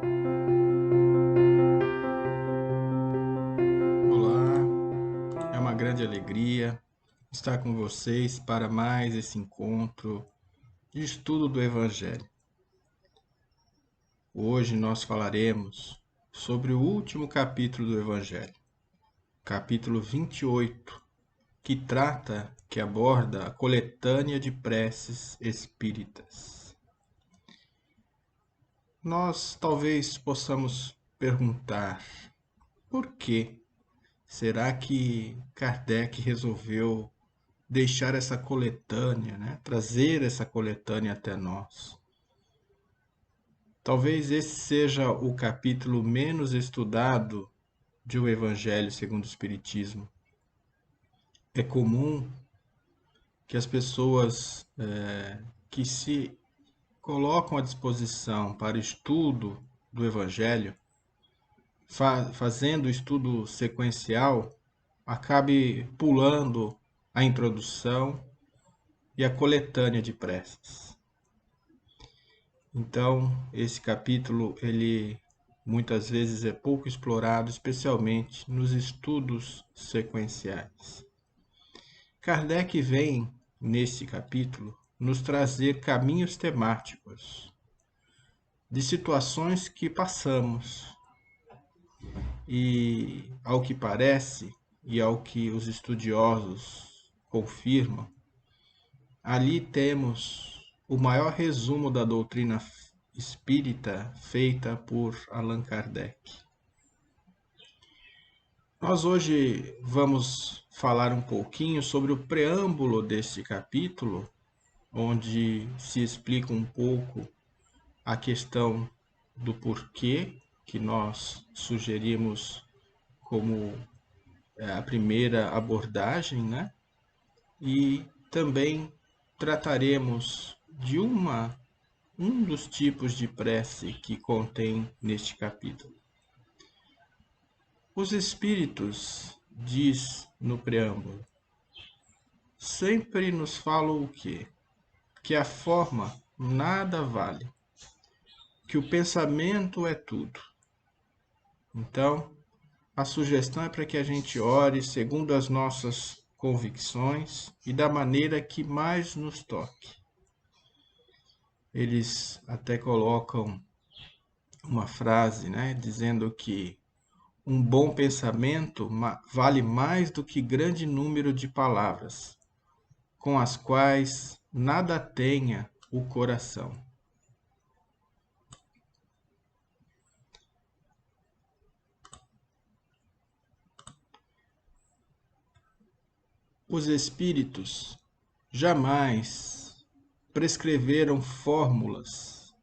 Olá, é uma grande alegria estar com vocês para mais esse encontro de estudo do Evangelho. Hoje nós falaremos sobre o último capítulo do Evangelho, capítulo 28, que aborda a coletânea de preces espíritas. Nós talvez possamos perguntar: por que será que Kardec resolveu deixar essa coletânea, né? Trazer essa coletânea até nós? Talvez esse seja o capítulo menos estudado de O Evangelho segundo o Espiritismo. É comum que as pessoas que se colocam à disposição para o estudo do Evangelho, fazendo o estudo sequencial, acabe pulando a introdução e a coletânea de preces. Então, esse capítulo, ele muitas vezes é pouco explorado, especialmente nos estudos sequenciais. Kardec vem, nesse capítulo, nos trazer caminhos temáticos de situações que passamos. E, ao que parece, e ao que os estudiosos confirmam, ali temos o maior resumo da doutrina espírita feita por Allan Kardec. Nós hoje vamos falar um pouquinho sobre o preâmbulo deste capítulo, onde se explica um pouco a questão do porquê que nós sugerimos como a primeira abordagem, né? E também trataremos de um dos tipos de prece que contém neste capítulo. Os Espíritos, diz no preâmbulo, sempre nos falam o quê? Que a forma nada vale, que o pensamento é tudo. Então, a sugestão é para que a gente ore segundo as nossas convicções e da maneira que mais nos toque. Eles até colocam uma frase, né, dizendo que um bom pensamento vale mais do que grande número de palavras, com as quais nada tenha o coração. Os espíritos jamais prescreveram fórmulas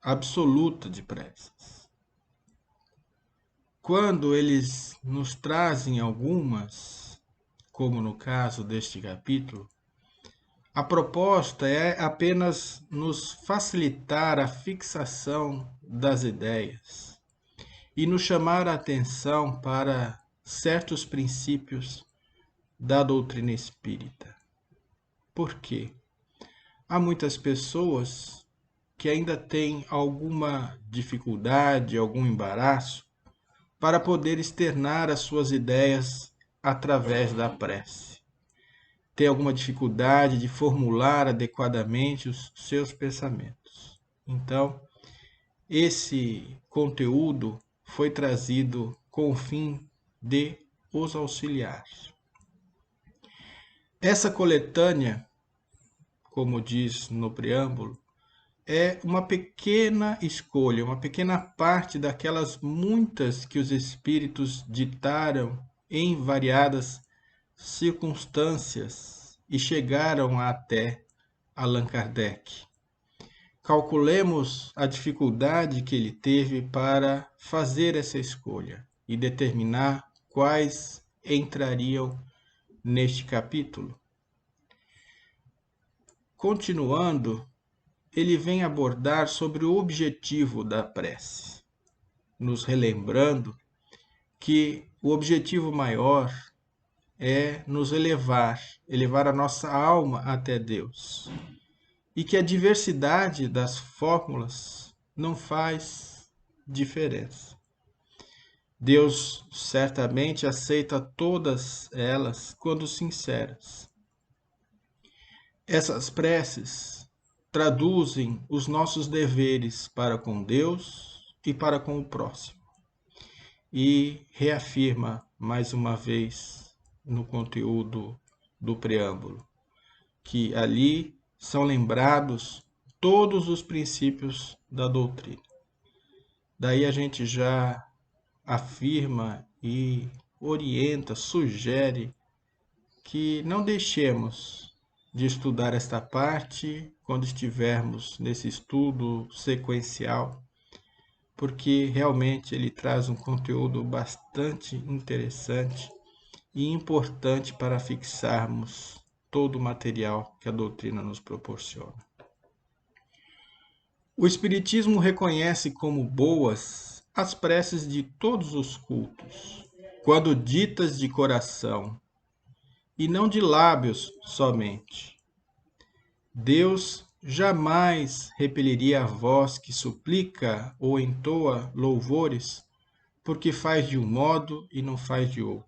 absolutas de preces. Quando eles nos trazem algumas, como no caso deste capítulo, a proposta é apenas nos facilitar a fixação das ideias e nos chamar a atenção para certos princípios da doutrina espírita. Por quê? Há muitas pessoas que ainda têm alguma dificuldade, algum embaraço para poder externar as suas ideias através da prece. Tem alguma dificuldade de formular adequadamente os seus pensamentos. Então, esse conteúdo foi trazido com o fim de os auxiliar. Essa coletânea, como diz no preâmbulo, é uma pequena escolha, uma pequena parte daquelas muitas que os espíritos ditaram em variadas circunstâncias e chegaram até Allan Kardec. Calculemos a dificuldade que ele teve para fazer essa escolha e determinar quais entrariam neste capítulo. Continuando, ele vem abordar sobre o objetivo da prece, nos relembrando que o objetivo maior é nos elevar a nossa alma até Deus. E que a diversidade das fórmulas não faz diferença. Deus certamente aceita todas elas quando sinceras. Essas preces traduzem os nossos deveres para com Deus e para com o próximo. E reafirma mais uma vez no conteúdo do preâmbulo que ali são lembrados todos os princípios da doutrina. Daí a gente já afirma e orienta, sugere que não deixemos de estudar esta parte quando estivermos nesse estudo sequencial, porque realmente ele traz um conteúdo bastante interessante e importante para fixarmos todo o material que a doutrina nos proporciona. O Espiritismo reconhece como boas as preces de todos os cultos, quando ditas de coração, e não de lábios somente. Deus jamais repeliria a voz que suplica ou entoa louvores, porque faz de um modo e não faz de outro.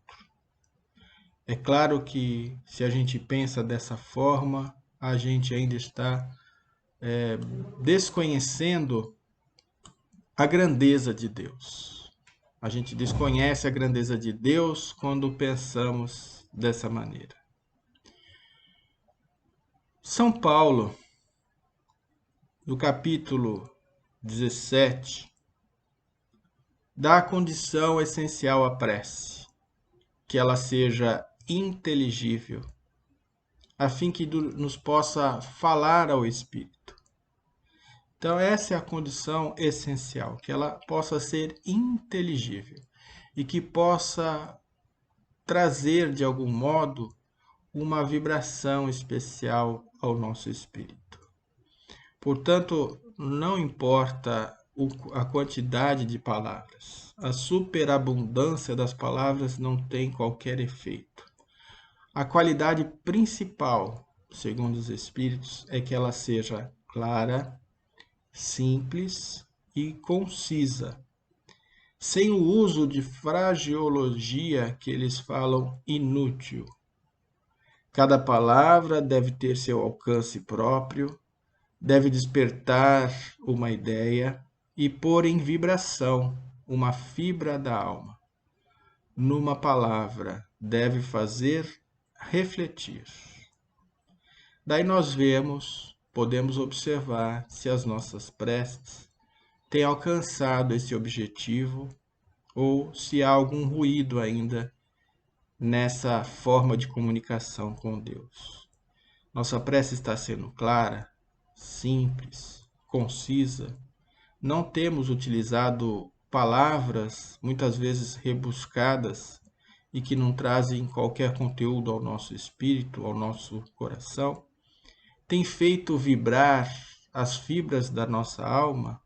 É claro que, se a gente pensa dessa forma, a gente ainda está desconhecendo a grandeza de Deus. A gente desconhece a grandeza de Deus quando pensamos dessa maneira. São Paulo, no capítulo 17, dá a condição essencial à prece, que ela seja inteligível, a fim que nos possa falar ao Espírito. Então essa é a condição essencial, que ela possa ser inteligível e que possa trazer de algum modo uma vibração especial ao nosso espírito. Portanto, não importa a quantidade de palavras, a superabundância das palavras não tem qualquer efeito. A qualidade principal, segundo os espíritos, é que ela seja clara, simples e concisa, sem o uso de fraseologia que eles falam inútil. Cada palavra deve ter seu alcance próprio, deve despertar uma ideia e pôr em vibração uma fibra da alma. Numa palavra, deve fazer refletir. Daí nós podemos observar se as nossas preces têm alcançado esse objetivo ou se há algum ruído ainda nessa forma de comunicação com Deus. Nossa prece está sendo clara, simples, concisa. Não temos utilizado palavras muitas vezes rebuscadas e que não trazem qualquer conteúdo ao nosso espírito, ao nosso coração. Tem feito vibrar as fibras da nossa alma,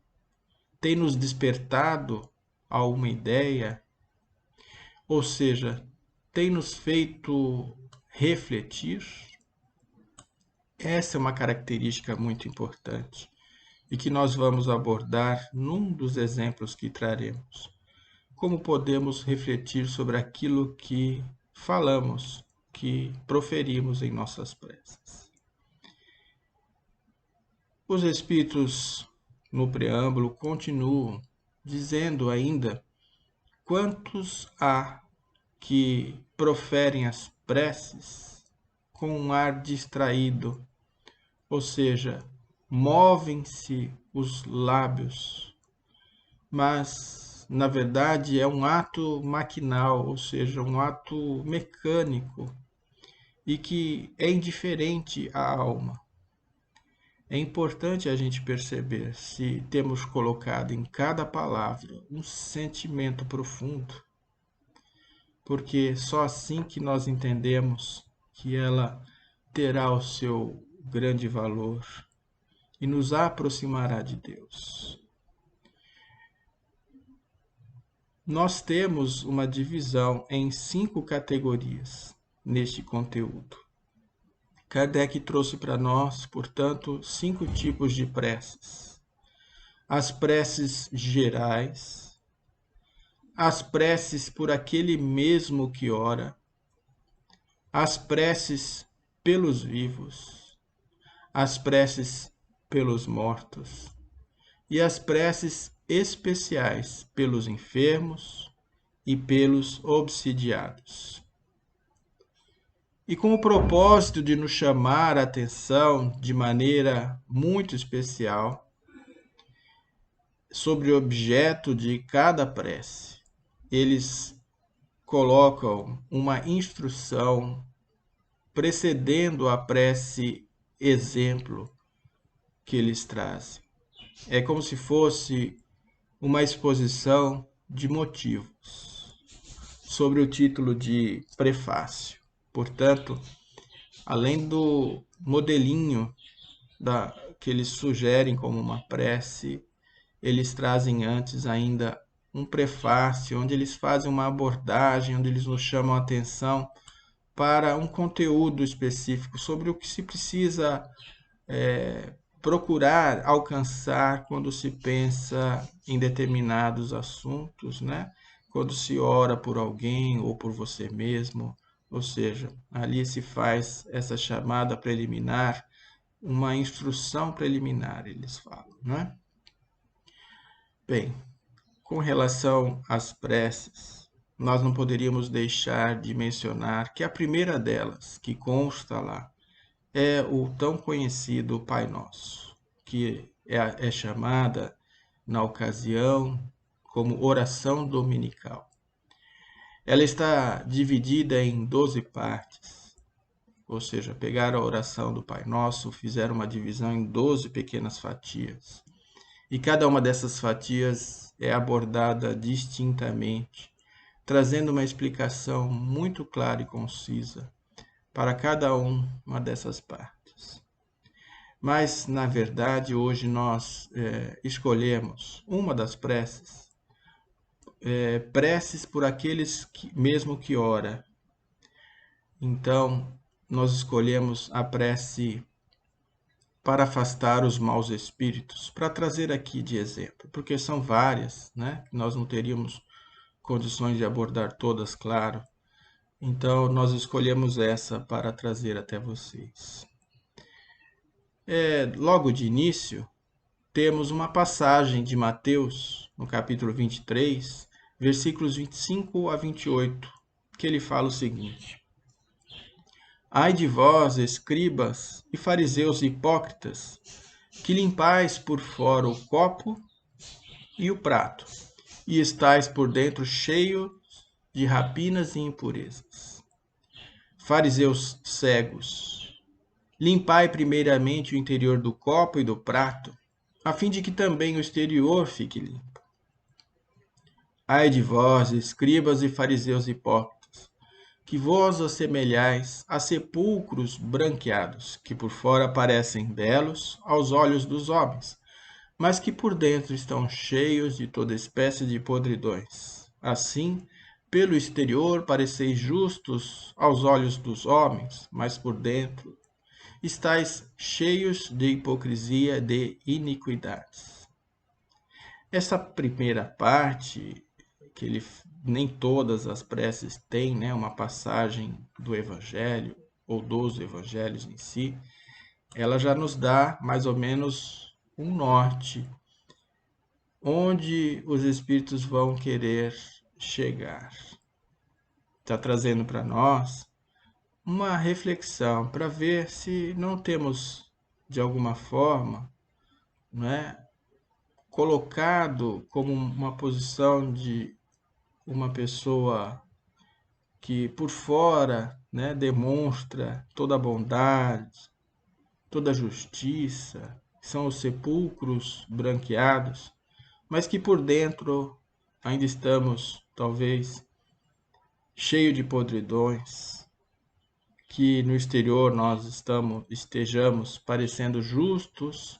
tem nos despertado a uma ideia, ou seja, tem nos feito refletir. Essa é uma característica muito importante e que nós vamos abordar num dos exemplos que traremos. Como podemos refletir sobre aquilo que falamos, que proferimos em nossas preces. Os Espíritos, no preâmbulo, continuam dizendo ainda quantos há que proferem as preces com um ar distraído, ou seja, movem-se os lábios, mas na verdade é um ato maquinal, ou seja, um ato mecânico e que é indiferente à alma. É importante a gente perceber se temos colocado em cada palavra um sentimento profundo, porque só assim que nós entendemos que ela terá o seu grande valor e nos aproximará de Deus. Nós temos uma divisão em 5 categorias neste conteúdo. Kardec trouxe para nós, portanto, 5 tipos de preces. as preces gerais, as preces por aquele mesmo que ora, as preces pelos vivos, as preces pelos mortos e as preces especiais pelos enfermos e pelos obsidiados. E com o propósito de nos chamar a atenção de maneira muito especial sobre o objeto de cada prece, eles colocam uma instrução precedendo a prece exemplo que eles trazem. É como se fosse uma exposição de motivos sobre o título de prefácio. Portanto, além do modelinho que eles sugerem como uma prece, eles trazem antes ainda um prefácio, onde eles fazem uma abordagem, onde eles nos chamam a atenção para um conteúdo específico sobre o que se precisa procurar alcançar quando se pensa em determinados assuntos, né? Quando se ora por alguém ou por você mesmo, ou seja, ali se faz essa chamada preliminar, uma instrução preliminar, eles falam, né? Bem, com relação às preces, nós não poderíamos deixar de mencionar que a primeira delas, que consta lá, é o tão conhecido Pai Nosso, que é chamada, na ocasião, como oração dominical. Ela está dividida em 12 partes, ou seja, pegaram a oração do Pai Nosso, fizeram uma divisão em 12 pequenas fatias. E cada uma dessas fatias é abordada distintamente, trazendo uma explicação muito clara e concisa para cada uma dessas partes. Mas, na verdade, hoje nós escolhemos uma das preces, preces por aqueles mesmo que ora. Então, nós escolhemos a prece para afastar os maus espíritos, para trazer aqui de exemplo, porque são várias, né? Nós não teríamos condições de abordar todas, claro. Então, nós escolhemos essa para trazer até vocês. Logo de início, temos uma passagem de Mateus, no capítulo 23, versículos 25 a 28, que ele fala o seguinte: Ai de vós, escribas e fariseus hipócritas, que limpais por fora o copo e o prato, e estáis por dentro cheios de rapinas e impurezas. Fariseus cegos, limpai primeiramente o interior do copo e do prato, a fim de que também o exterior fique limpo. Ai de vós, escribas e fariseus hipócritas, que vós assemelhais a sepulcros branqueados, que por fora parecem belos aos olhos dos homens, mas que por dentro estão cheios de toda espécie de podridões. Assim, pelo exterior pareceis justos aos olhos dos homens, mas por dentro estáis cheios de hipocrisia, de iniquidades. Essa primeira parte, que nem todas as preces têm, né, uma passagem do Evangelho, ou dos Evangelhos em si, ela já nos dá mais ou menos um norte, onde os Espíritos vão querer chegar. Está trazendo para nós uma reflexão para ver se não temos, de alguma forma, colocado como uma posição de uma pessoa que por fora demonstra toda a bondade, toda a justiça, são os sepulcros branqueados, mas que por dentro ainda estamos, talvez, cheio de podridões, que no exterior nós estejamos parecendo justos,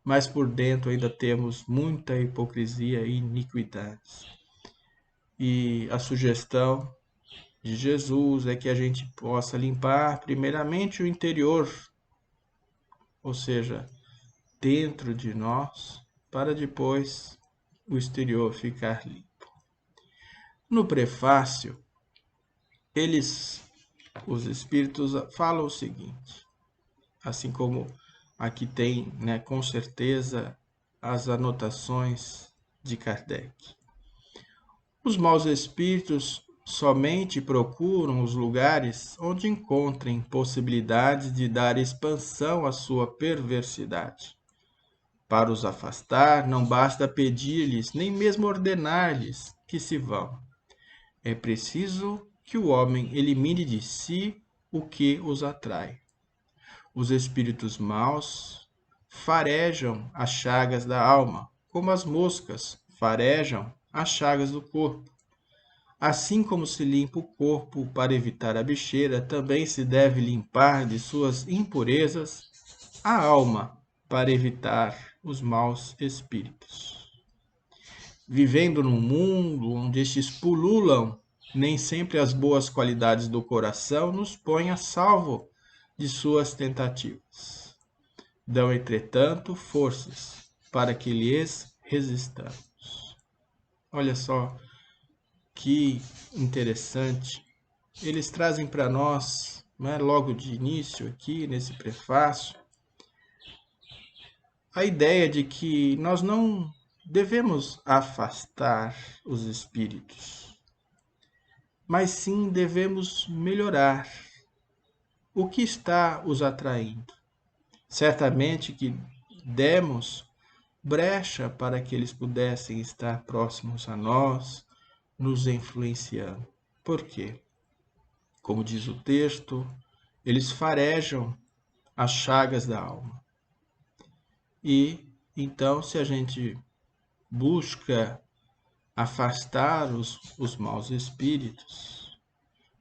mas por dentro ainda temos muita hipocrisia e iniquidade. E a sugestão de Jesus é que a gente possa limpar primeiramente o interior, ou seja, dentro de nós, para depois o exterior ficar limpo. No prefácio, os espíritos falam o seguinte, assim como aqui tem, com certeza, as anotações de Kardec. Os maus espíritos somente procuram os lugares onde encontrem possibilidade de dar expansão à sua perversidade. Para os afastar, não basta pedir-lhes, nem mesmo ordenar-lhes que se vão. É preciso que o homem elimine de si o que os atrai. Os espíritos maus farejam as chagas da alma, como as moscas farejam as chagas do corpo. Assim como se limpa o corpo para evitar a bicheira, também se deve limpar de suas impurezas a alma para evitar os maus espíritos. Vivendo num mundo onde estes pululam, nem sempre as boas qualidades do coração nos põem a salvo de suas tentativas. Dão, entretanto, forças para que lhes resistamos. Olha só que interessante. Eles trazem para nós, logo de início aqui, nesse prefácio, a ideia de que nós não devemos afastar os espíritos, mas sim devemos melhorar o que está os atraindo. Certamente que demos brecha para que eles pudessem estar próximos a nós, nos influenciando. Por quê? Como diz o texto, eles farejam as chagas da alma. E então, se a gente busca afastar os maus espíritos,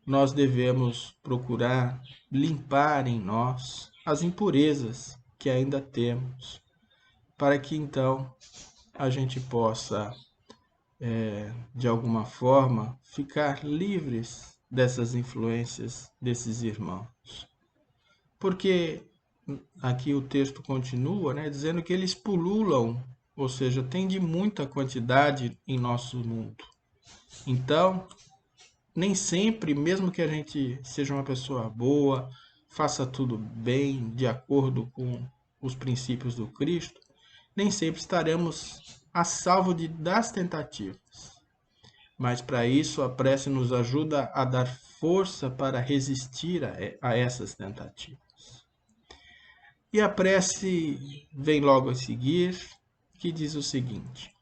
nós devemos procurar limpar em nós as impurezas que ainda temos, para que então a gente possa, de alguma forma, ficar livres dessas influências desses irmãos. Porque aqui o texto continua, dizendo que eles pululam, ou seja, tem de muita quantidade em nosso mundo. Então, nem sempre, mesmo que a gente seja uma pessoa boa, faça tudo bem, de acordo com os princípios do Cristo, nem sempre estaremos a salvo das tentativas. Mas para isso a prece nos ajuda a dar força para resistir a essas tentativas. E a prece vem logo a seguir, que diz o seguinte: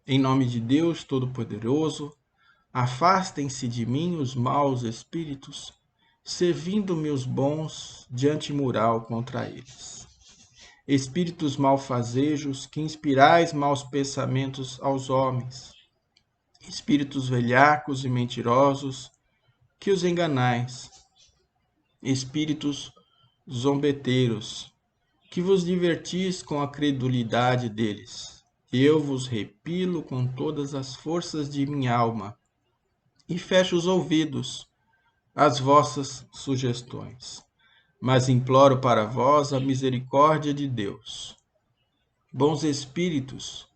em nome de Deus Todo-Poderoso, afastem-se de mim os maus espíritos, servindo-me os bons de antimural contra eles. Espíritos malfazejos, que inspirais maus pensamentos aos homens, espíritos velhacos e mentirosos, que os enganais, espíritos zombeteiros, que vos divertis com a credulidade deles. Eu vos repilo com todas as forças de minha alma e fecho os ouvidos às vossas sugestões, mas imploro para vós a misericórdia de Deus. Bons espíritos,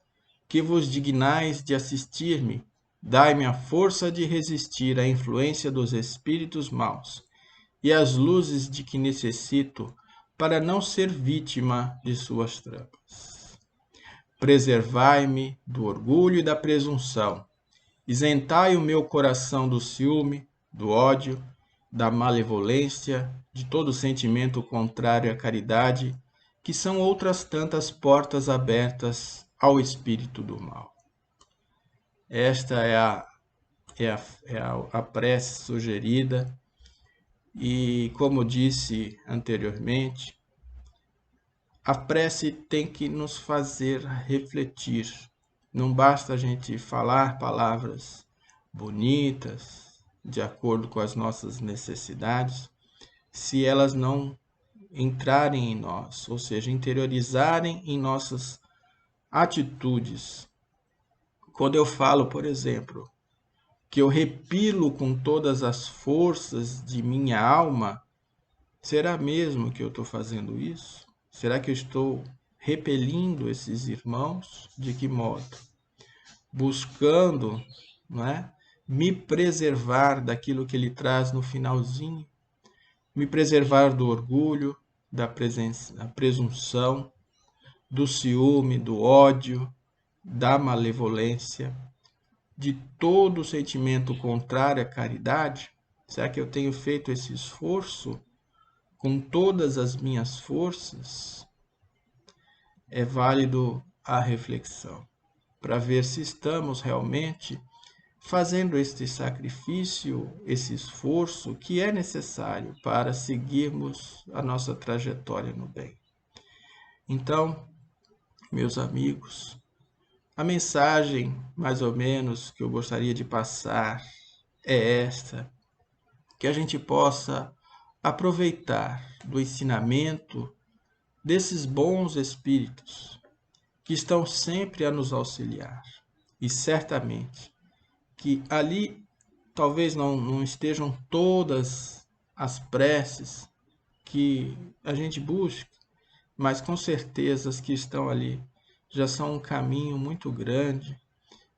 que vos dignais de assistir-me, dai-me a força de resistir à influência dos espíritos maus e às luzes de que necessito para não ser vítima de suas trampas. Preservai-me do orgulho e da presunção. Isentai o meu coração do ciúme, do ódio, da malevolência, de todo sentimento contrário à caridade, que são outras tantas portas abertas ao espírito do mal. Esta é a prece sugerida e, como disse anteriormente, a prece tem que nos fazer refletir. Não basta a gente falar palavras bonitas, de acordo com as nossas necessidades, se elas não entrarem em nós, ou seja, interiorizarem em nossas atitudes. Quando eu falo, por exemplo, que eu repilo com todas as forças de minha alma, será mesmo que eu estou fazendo isso? Será que eu estou repelindo esses irmãos, de que modo? Buscando, não é? Me preservar daquilo que ele traz no finalzinho, me preservar do orgulho, da presunção, do ciúme, do ódio, da malevolência, de todo sentimento contrário à caridade. Será que eu tenho feito esse esforço com todas as minhas forças? É válido a reflexão para ver se estamos realmente fazendo este sacrifício, esse esforço que é necessário para seguirmos a nossa trajetória no bem. Então, meus amigos, a mensagem, mais ou menos, que eu gostaria de passar é esta: que a gente possa aproveitar do ensinamento desses bons espíritos que estão sempre a nos auxiliar. E certamente que ali talvez não estejam todas as preces que a gente busca, mas com certeza as que estão ali já são um caminho muito grande,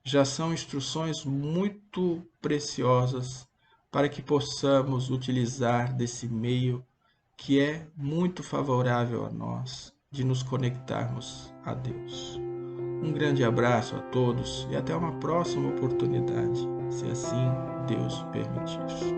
já são instruções muito preciosas para que possamos utilizar desse meio que é muito favorável a nós, de nos conectarmos a Deus. Um grande abraço a todos e até uma próxima oportunidade, se assim Deus permitir.